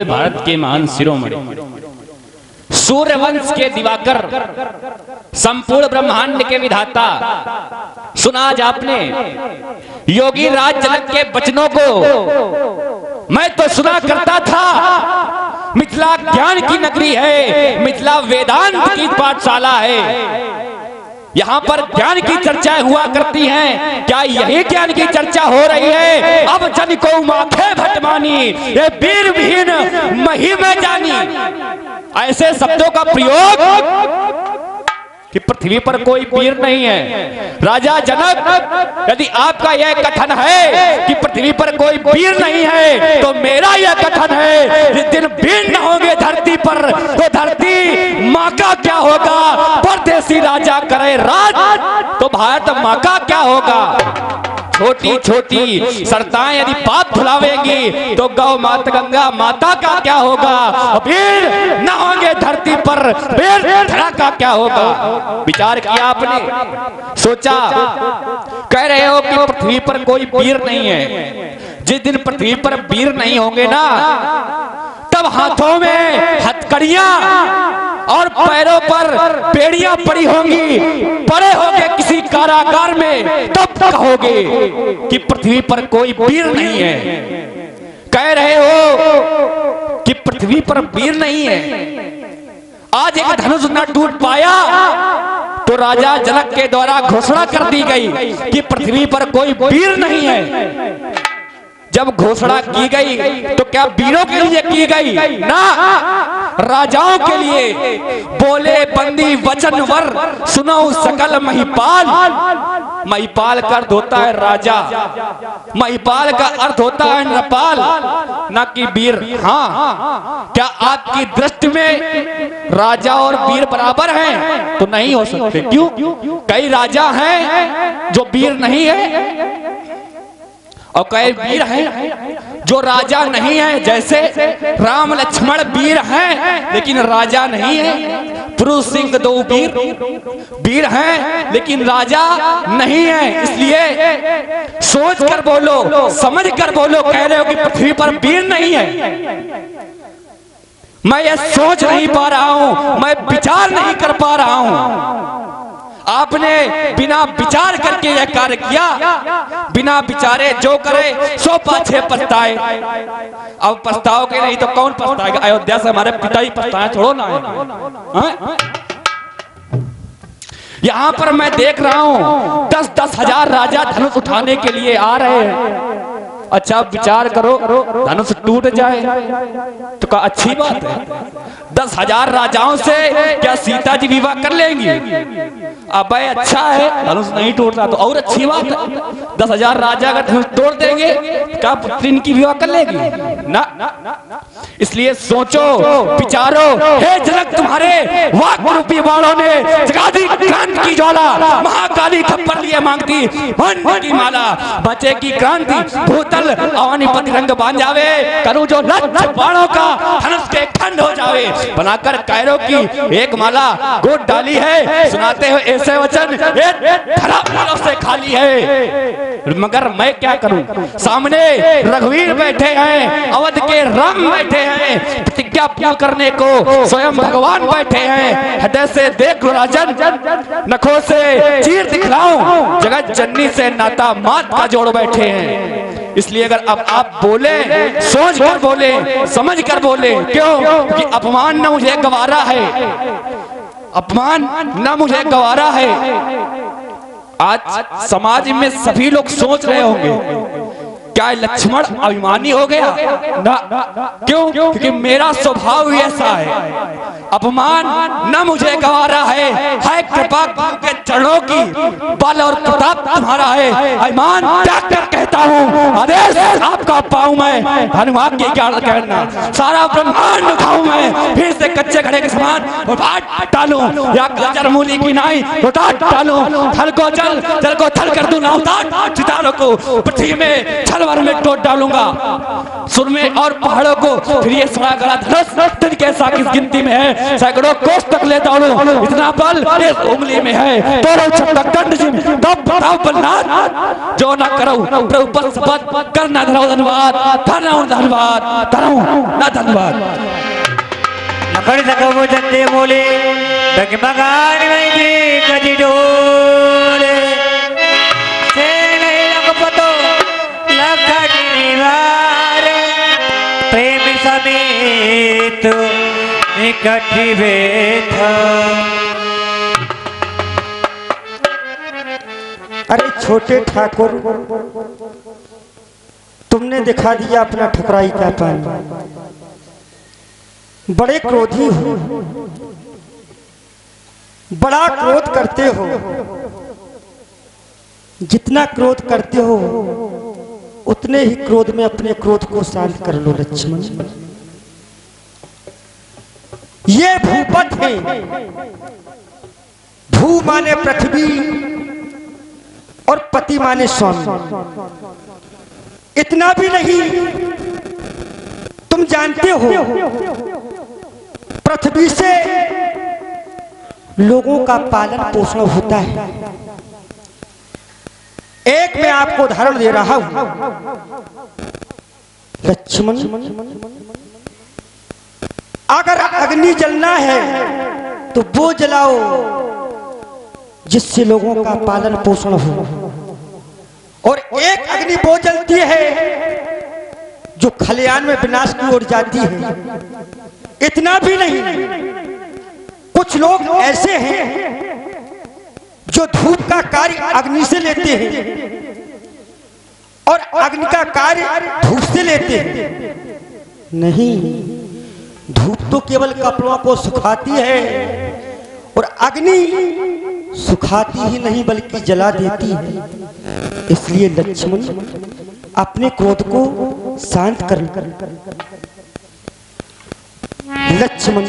भारत के महान शिरोमणि सूर्यवंश के दिवाकर, संपूर्ण ब्रह्मांड के विधाता, सुना आज आपने योगी राज जनक के वचनों को। मैं तो सुना करता था मिथिला ज्ञान की नगरी है, मिथिला वेदांत की पाठशाला है, यहाँ पर ज्ञान की चर्चाएं हुआ करती हैं। क्या यही ज्ञान की चर्चा हो रही है? अब जन को माथे भटमानी, ये वीर विहीन मही में जानी, ऐसे शब्दों का प्रयोग कि पृथ्वी पर कोई वीर नहीं है। राजा जनक, यदि आपका यह कथन है कि पृथ्वी पर कोई वीर नहीं है, तो मेरा यह कथन है जिस दिन वीर न होंगे धरती पर, तो धरती माँ का क्या होगा? परदेसी राजा करे राज, तो भारत माँ का क्या होगा? छोटी छोटी सरताएं यदि पाप धुलावेंगी, तो गौ माता गंगा माता का क्या होगा? वीर न होंगे धरती पर, वीर धरा का क्या होगा? विचार किया आपने? सोचा? कह रहे हो कि पृथ्वी पर कोई वीर नहीं है। जिस दिन पृथ्वी पर वीर नहीं होंगे ना, तब हाथों में हथकड़ियां और पैरों पर बेड़ियां पड़ी होंगी, पड़े होंगे किसी कारागार में, तब कहोगे कि पृथ्वी पर कोई वीर नहीं है। कह रहे हो कि पृथ्वी पर वीर नहीं है। आज एक धनुष न टूट पाया तो राजा जनक के द्वारा घोषणा कर दी गई कि पृथ्वी पर कोई वीर नहीं है। जब घोषणा की गई तो क्या वीरों के लिए की गई? ना, राजाओं के लिए। बोले बंदी वचन वर, सुनो सकल महिपाल। महिपाल का अर्थ होता है राजा, महिपाल का अर्थ होता है नपाल, ना कि वीर। हाँ, क्या आपकी दृष्टि में राजा और वीर बराबर हैं? तो नहीं हो सकते। क्यों? कई राजा हैं जो वीर नहीं है, और कई वीर हैं जो राजा नहीं है। जैसे राम लक्ष्मण वीर हैं लेकिन राजा नहीं है। पुरुष सिंह दो वीर हैं लेकिन राजा नहीं है। इसलिए सोच कर बोलो, समझ कर बोलो। कह रहे हो कि पृथ्वी पर वीर नहीं है। मैं ये सोच नहीं पा रहा हूं, मैं विचार नहीं कर पा रहा हूं। आपने बिना विचार करके यह कार्य किया। बिना विचारे जो करे सो पाछे पछताए। अब पछताओगे नहीं तो कौन पछताएगा? अयोध्या से हमारे पिता ही पछताए, छोड़ो ना। यहाँ पर मैं देख रहा हूँ 10-10 हजार राजा धनुष उठाने के लिए आ रहे हैं। अच्छा विचार करो, धनुष टूट जाए तो क्या अच्छी बात है? 10,000 राजाओं से क्या सीता जी विवाह कर लेंगी? अब अच्छा है धनुष नहीं टूट रहा तो और अच्छी बात है। 10,000 राजा अगर धनुष तोड़ देंगे क्या पुत्री इनकी विवाह कर लेगी? ना। इसलिए सोचो, विचारो। हे जनक, तुम्हारे वाक रूपी बाणों ने जगा दी क्रांति की ज्वाला। महाकाली खप्पर लिए मांगती मन की माला। बचे की क्रांति भूतल अवनीपति रंग बांध जावे। करूं जो लक्ष्य बाणों का धनुष के खंड हो जावे। बनाकर कैरों की एक माला गोद डाली है। सुनाते हो ऐसे वचन धरा से खाली है। मगर मैं क्या करूं? सामने रघुवीर बैठे हैं, अवध के राम बैठे हैं, प्रतिज्ञा पूर्ण करने को स्वयं भगवान बैठे हैं। हृदय से देख लो राजन, नखों से चीर दिखलाऊं, जगत जननी से नाता मात का जोड़ बैठे हैं। इसलिए अगर अब आप बोले, सोच कर बोले, समझ कर बोले। क्यों? कि अपमान न मुझे गवारा है, अपमान न मुझे गवारा है। आज समाज में सभी लोग सोच रहे होंगे क्या लक्ष्मण अभिमानी हो गया? ना। क्यों? क्योंकि मेरा स्वभाव ऐसा है। अपमान न मुझे गवारा है कृपा के चरणों की, बल और प्रताप तुम्हारा है। अभिमान त्याग कर कहता हूँ, आदेश आपका पाऊं मैं, हनुमान की क्या कहना। सारा ब्रह्मांड उठाऊं मैं, फिर से कच्चे घड़े के समान उठाट डालूं, या गाजर मूली की नाई उठाट डालूं। थल को जल, जल को थल कर दूं ना उतार। सितारों को पृथ्वी में तलवार में तोड़ डालूंगा सुरमे और पहाड़ों को। फिर ये सड़ा गला धनुष दिन के साथ गिनती में है, सैकड़ों कोस तक ले दौड़ो, इतना बल इस उंगली में है। तोड़ो छत्तकंड जी, तब बताओ बलनाथ जो ना करो प्रभु पर शपथ करना धरो धन्यवाद, धन्यवाद ना धन्यवाद। नखड़ सको वो जंदे बोले डगमगाने में भी गजी डोले से नहीं लग पतो लखड़ी वारे प्रेम समेत निकटी बैठा। अरे छोटे ठाकुर, तुमने दिखा दिया अपना ठुकराई का पानी। बड़े क्रोधी हो, बड़ा क्रोध करते हो। जितना क्रोध करते हो उतने ही क्रोध में अपने क्रोध को शांत कर लो लक्ष्मण। ये भूपत है, भू माने पृथ्वी और पति माने स्वामी। इतना भी नहीं, तुम जानते हो पृथ्वी से लोगों का पालन पोषण होता है। एक मैं आपको उदाहरण दे रहा हूं लक्ष्मण। अगर अग्नि जलना है तो वो जलाओ जिससे लोगों का पालन पोषण हो, और एक अग्नि वो जलती है जो खलियान में विनाश की ओर जाती है। इतना भी नहीं, कुछ लोग ऐसे हैं जो धूप का कार्य अग्नि से लेते हैं और अग्नि का कार्य धूप से लेते हैं। नहीं, धूप तो केवल कपड़ों को सुखाती है और अग्नि सुखाती ही नहीं बल्कि जला देती है। इसलिए लक्ष्मण अपने क्रोध को शांत कर। लक्ष्मण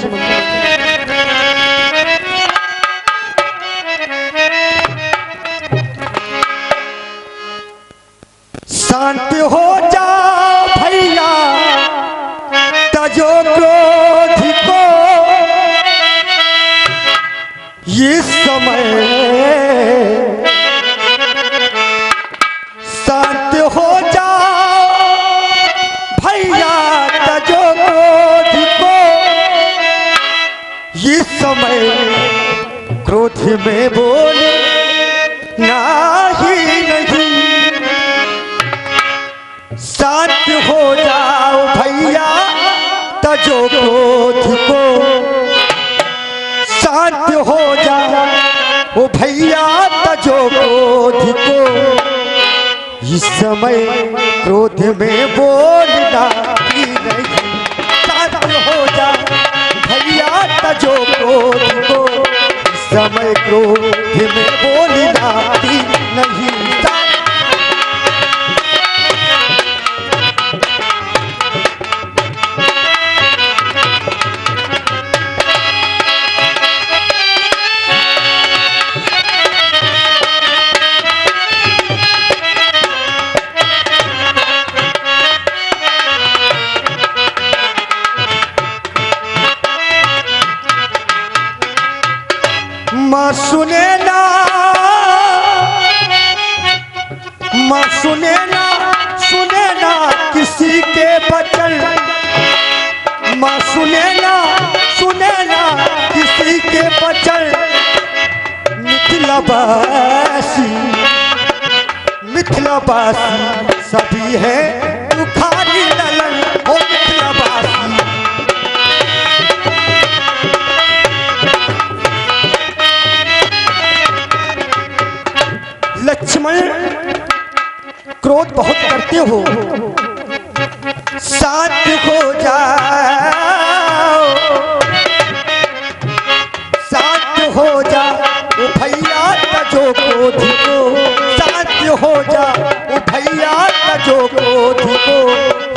शांत हो जा भैया, तजो क्रोध को ये समय। शांत हो जा भैया, तजो क्रोध को ये समय। क्रोध में बोले नाही नहीं, शांत हो जाओ भैया, तजो क्रोध को। शांत हो जाओ भैया, तजो क्रोध को। इस समय क्रोध में बोलना ही नहीं। शांत हो जाओ भैया, तजो क्रोध को। इस समय क्रोध में बोलना ही नहीं। माँ सुने ना, माँ सुने ना, सुने ना किसी के वचन। माँ सुने ना, सुने ना किसी के वचन। मिथिलावासी, मिथिलावासी सभी है तुखारी ललन। ओ मिथिलावासी, लक्ष्मण क्रोध बहुत करते हो। शांत हो जाओ, शांत हो जाओ भैया, तजो क्रोध को। शांत हो जाओ भैया, तजो क्रोध को।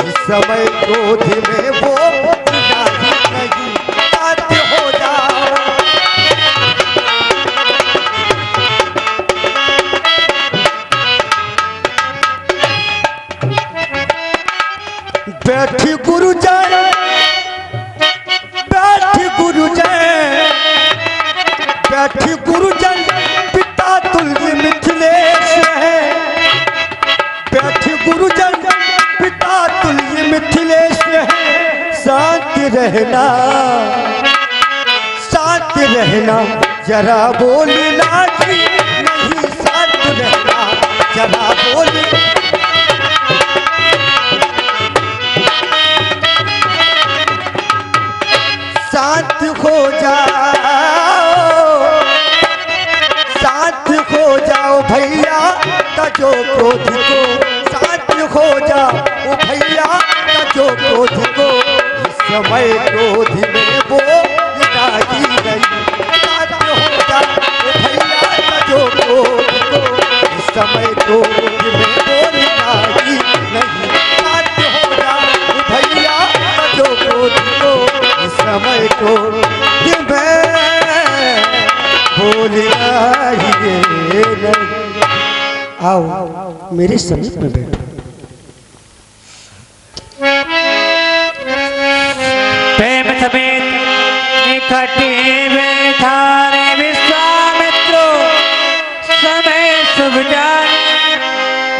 इस समय क्रोध में वो नहीं। शांत हो जाओ। रहना, साथ रहना, जरा बोलना जी नहीं, साथ रहना जरा बोल। साथ हो जाओ, साथ हो जाओ भैया तजो क्रोध को, साथ हो जाओ भैया तजो क्रोध को, इस समय क्रोध में वो राजी नहीं। साथ हो जाओ भैया तजो क्रोध को, इस समय क्रोध में वो राजी नहीं। साथ हो जाओ भैया तजो क्रोध को, इस समय क्रोध में बोलना ही नहीं। आओ मेरे समीप में बैठो। प्रेम समेत निकटे बैठा रे विश्वामित्रो, समय शुभ जान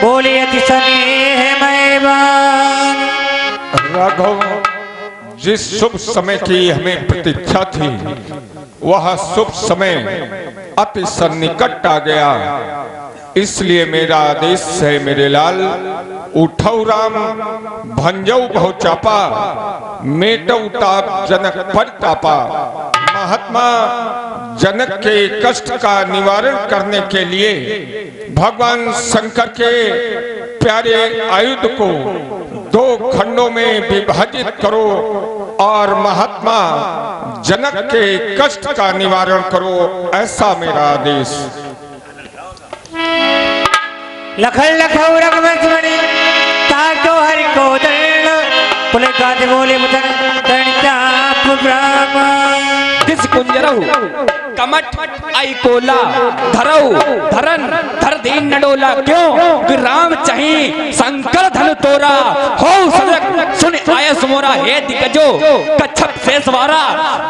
बोले अति स्नेह मैवान। राघव, जिस शुभ समय की हमें प्रतीक्षा थी वह शुभ समय अति सन्निकट आ गया, इसलिए मेरा आदेश है मेरे लाल, उठौ राम भंजौ बहु चापा, मेटौ ताप जनक परितापा। महात्मा जनक के कष्ट का निवारण करने के लिए भगवान शंकर के प्यारे आयुध को 2 खंडों में विभाजित करो और महात्मा जनक के कष्ट का निवारण करो, ऐसा मेरा आदेश। लखन लखौ रघुवंशमणि ताको हरि को दर्ण, पुले गाते बोले मुदन दर्ण चाप ब्रह्म। दिस कुंजरहु कमट आई कोला, धरऊ धरन धर दीन नडोला। क्यों कि राम चाही शंकर धन तोरा, हो सजग सुन आयस मोरा। हे दिग्गजो कच्छप से सवारा,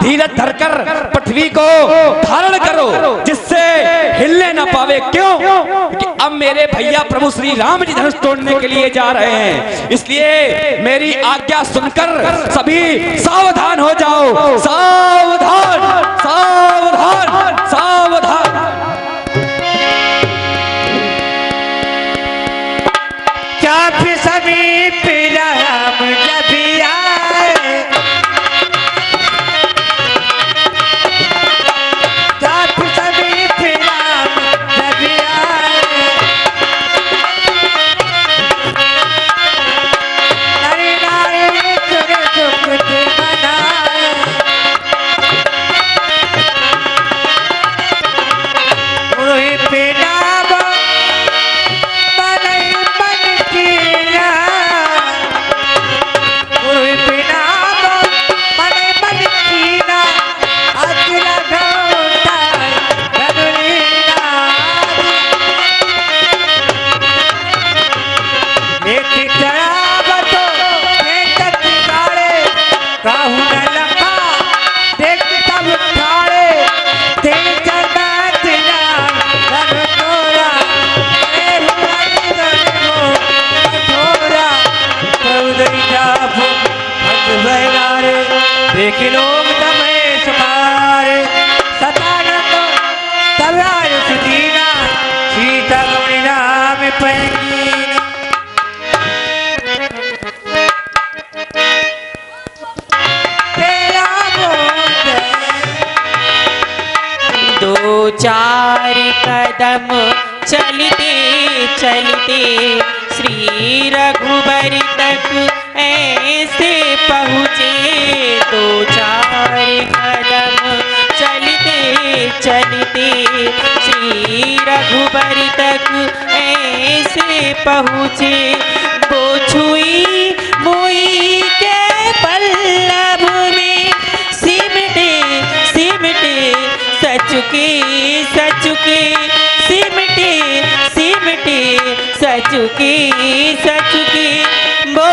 धीरज धरकर पृथ्वी को धारण करो जिससे हिलने न पावे। क्यों कि अब मेरे भैया प्रभु श्री राम जी धनुष तोड़ने के लिए जा रहे हैं, इसलिए मेरी आज्ञा सुनकर सभी सावधान हो जाओ। सावधान सावधान सावधान। चाप समीप राम जब आए, चाप समीप राम जब आए, नर नारी सुर सुख मनाए। उन्हीं पे नाम बनई मन कीना, उन्हीं पे नाम बनई मन कीना, अजरा घोटा रघुलीना। एक चढ़ावतो भेंटत काले, काहू न लखा देख सब ठाड़े, तेरे चरणत जान धन तोरा, तेरे हरि को कठोरा। प्रभुदई जाप हंस बहनारे, देख लोग तमें सुमारे। सतानंद तब आयु सुदीना, सीता गमनी नाम पैंगीना। तेरा बोल दो चार कदम चलते चलते श्री रघुबर तक ऐसे पहुँचे। 2-4 कदम चलते चलते श्री रघुबर तक ऐसे पहुँचे। वो छुई मुई के पल्लव में सिमटे सिमटे सचुके सचुके, सिमटे सिमटे सचुके सचुके। वो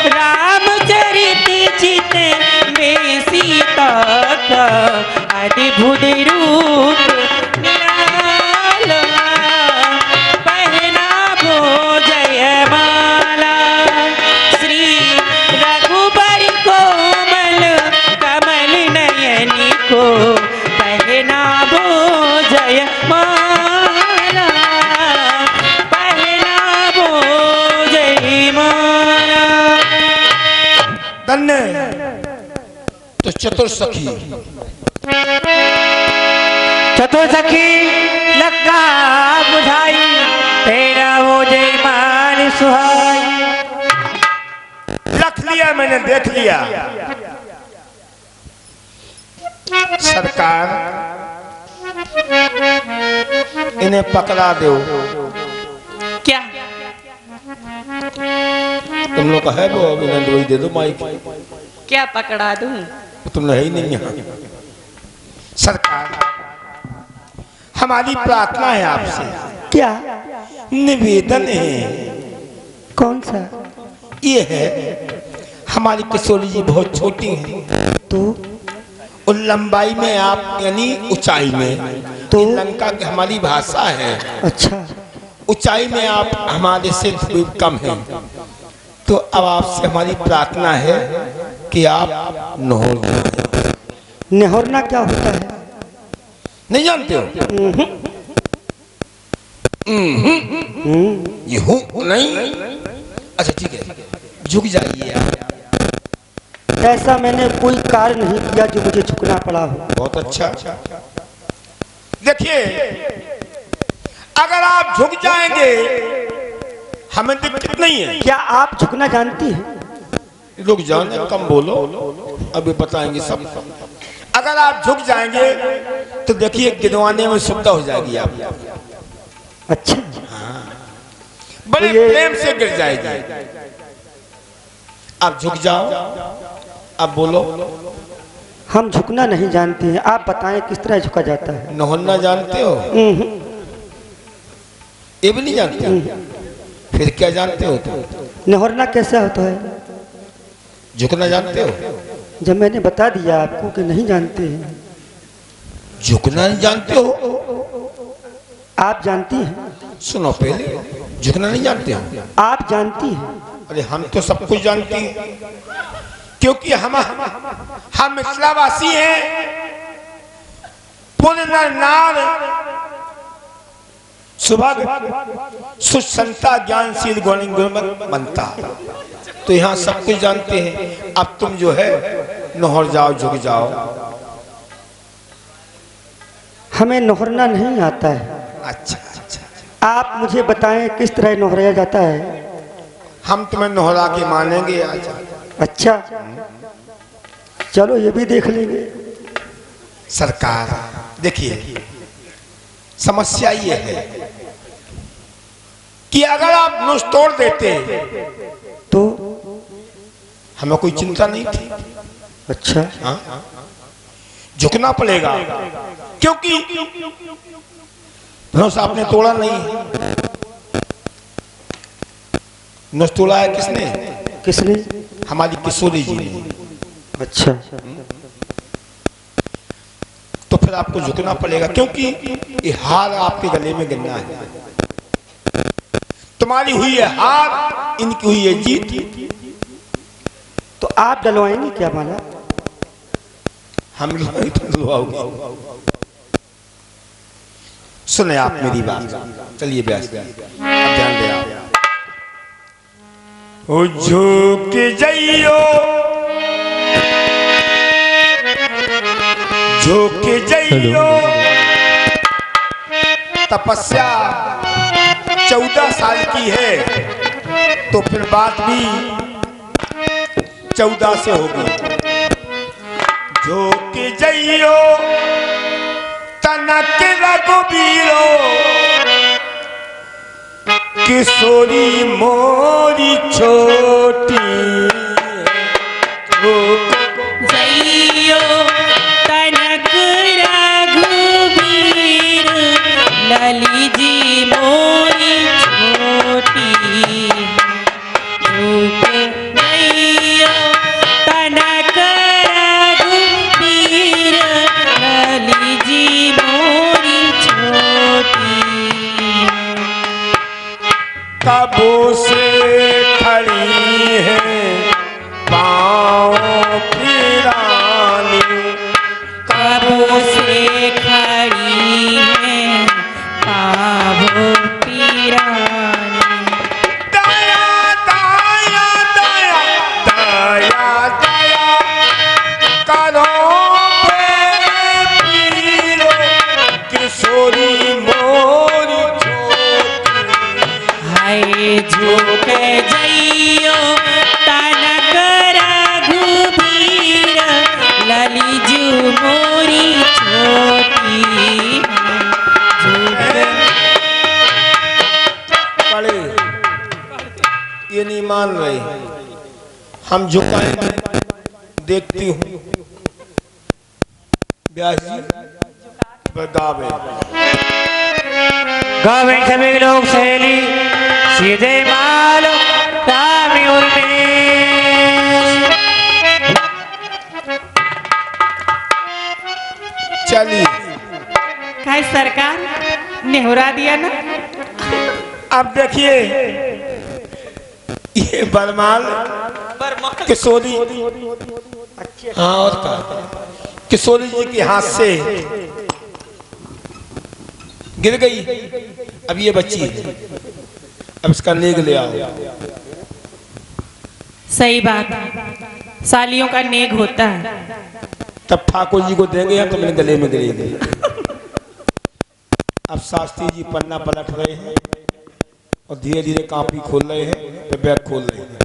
रामचरित चित में सीता का अद्भुत रूप निराला, पहना वो जयमाला। श्री रघुबर कोमल तो चतुर्सखी चतुर्सखी लक्का बुझाई तेरा वो जय मान सुहाई। रख लिया मैंने, देख लिया। सरकार इन्हें पकड़ा दो। क्या? तुम लोग का है वो, इन्हें दो ही दे दो माइक। क्या पकड़ा दूं? तुमने है ही नहीं यहाँ। सरकार हमारी प्रार्थना है आपसे, क्या? निवेदन है। कौन सा? ये है, हमारी किशोरी जी बहुत छोटी हैं, तो और लंबाई में आप यानी ऊंचाई में तो ये लंका की हमारी भाषा है। अच्छा, ऊंचाई में आप हमारे से थोड़ी कम हैं, तो अब आपसे हमारी प्रार्थना है कि आप नोहर दो। नेहरना क्या होता है? नहीं जानते हो? ये हूँ नहीं। अच्छा ठीक है, झुक जाइए आप। ऐसा मैंने कोई कार्य नहीं किया जो मुझे झुकना पड़ा हो। बहुत अच्छा। देखिए, अगर आप झुक जाएंगे हमें दिक्कत नहीं है। क्या आप झुकना जानती हैं? रुक जाओ ना, कम बोलो, अभी बताएंगे सब। अगर आप झुक जाएंगे तो देखिए गिनवाने में सुविधा हो जाएगी आप। अच्छा, बड़े तो ये- प्रेम से गिर जाएगी। आप झुक जाओ, अब बोलो। हम झुकना नहीं जानते हैं, आप बताएं किस तरह झुका जाता है। नोहरना जानते हो? ये भी नहीं जानते हो? फिर क्या जानते हो तुम? नेहरना कैसा होता है? झुकना जानते हो? जब मैंने बता दिया आपको कि नहीं जानते हैं। झुकना नहीं जानते हो? आप जानती हैं? सुनो, पहले झुकना नहीं जानते हो? आप जानती हैं? अरे हम तो सब कुछ जानते हैं, क्योंकि हम मिथिलावासी हैं। पुण्य नर नार सुभग सुसंता ज्ञानशील गुणवंत बनता, तो यहाँ सब कुछ जानते हैं। अब तुम जो है नोहर जाओ, झुक जाओ। हमें नोहरना नहीं आता है। अच्छा अच्छा, आप मुझे बताएं किस तरह नोहराया जाता है। हम तुम्हें नोहरा के मानेंगे आज। अच्छा, चलो ये भी देख लेंगे। सरकार देखिए, समस्या ये है कि अगर आप नुस तोड़ देते तो हमें कोई चिंता नहीं थी। अच्छा, हाँ? झुकना पड़ेगा, क्योंकि नुस आपने तोड़ा नहीं। नुस तोड़ा है किसने? किसने? हमारी किशोरी जी ने। अच्छा, तो फिर आपको झुकना पड़ेगा, क्योंकि ये हार आपके गले में गिरना है। तुम्हारी हुई है हार, इनकी हुई है जीत। तो आप डलवाएंगे क्या माला? हम लोग तो डलवाओगे। सुने आप मेरी बात, चलिए व्यास अब ध्यान दे आप। ओ झुक जाइयो, झुक जाइयो। तपस्या 14 साल की है, तो फिर बात भी 14 से होगी। झुक जाइयो तनक रघुबीरो, किशोरी मोरी छोटी। जइयो तनक रघुबीर, लली जी मोरी छोटी। झुक जइयो तनक रघुबीर, लली जी मोरी छोटी। कबों से खड़ी है पाँव पिरानी, कबों से खड़ी है पाँव पिरानी। दया दया दया दया दया करो हम झुकाए देखती हूँ ब्यास जी गावे गावे सभी लोग सहेली सीधे मालो रामी उर्मी चलिए काय सरकार नेहुरा दिया ना। अब देखिए ये बरमाल किशोरी, हाँ और का किशोरी जी के हाथ से गिर गई। अब ये बच्ची है, अब इसका नेग ले आओ। सही बात, सालियों का नेग होता है। तब ठाकुर जी को देंगे हम तो मेरे गले में गिरेगी। अब शास्त्री जी पन्ना पलट रहे हैं और धीरे धीरे कॉपी खोल रहे हैं, तो बैग खोल रहे हैं।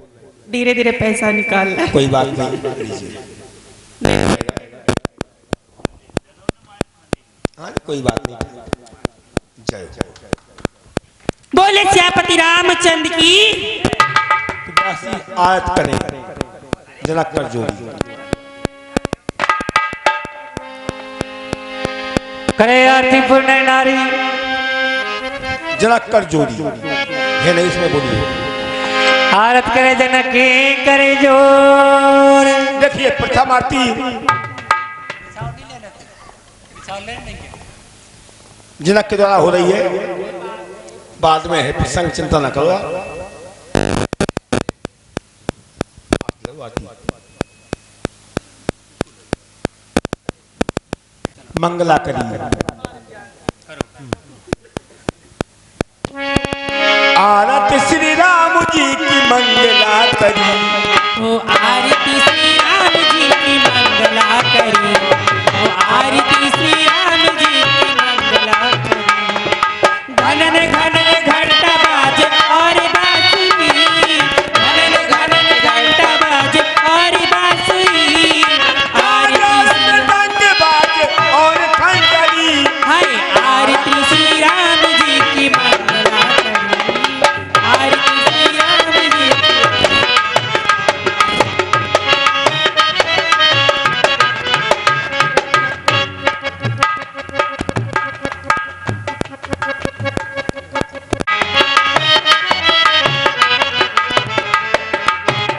धीरे धीरे पैसा निकाल रहा है। कोई बात नहीं, लीजिए। हाँ कोई बात नहीं। जय जय बोले श्यापति रामचंद्र की। आयत करें जनक कर जोड़ी करे आरती पूर्ण नारी जनक कर जोड़ी है नहीं, इसमें बोलिए। आरत करे जनक की करे जोर। देखिए प्रथम आरती जनक के द्वारा हो रही है, बाद में है प्रसंग, चिंता न करो। मंगला करी आरत श्री राम जी की मंगला करी, वो आरती श्री राम जी की मंगला करी, वो आरती श्री राम जी की मंगला करी। घनन घनन घंटा बाज और बांसुरी, घनन घनन घंटा बाज और बांसुरी। और खंडरी हाय आरती श्री राम जी की मंगला करी, आरती श्री राम जी की।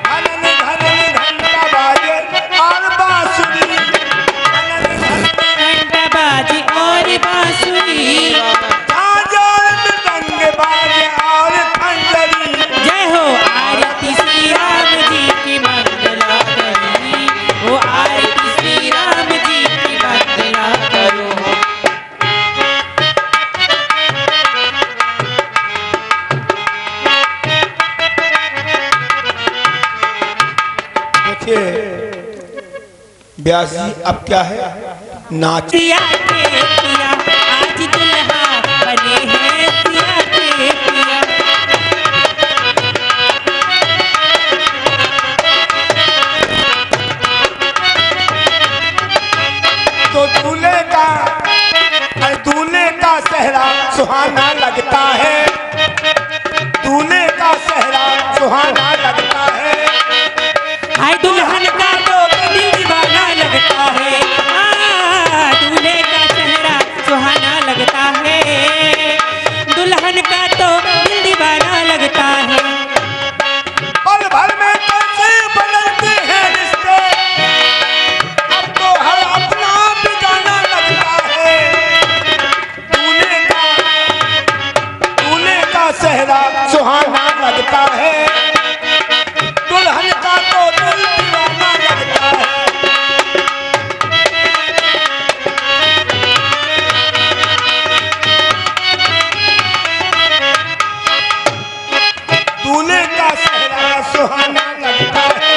घनन घनन घंटा बाजे और बांसुरी, घंटा बाजी और बांसुरी। झांझर मृदंग बाजे और खंडरी। जय हो आरती श्री राम जी की मंगला करी, वो आरती श्री राम जी की मंगला करो। देखिए व्यास जी अब क्या है, नाच सिया के पिया आज दुल्हा बने हैं, सिया के पिया। तो दूल्हे का सेहरा सुहाना लगता है, दूल्हे का सेहरा सुहाना लगता है। हाय दुल्हन का तो दिल दीवाना लगता है, दूल्हे का चेहरा सुहाना लगता है, दुल्हन का तो दिल दीवाना लगता है। पल भर में कैसे बदलते हैं रिश्ते, अब तो हर अपना बिगाना लगता है। दूल्हे का सेहरा सुहाना लगता है, दुल्हन का तो दिल दीवाना लगता है। दूल्हे का सेहरा सुहाना लगता है,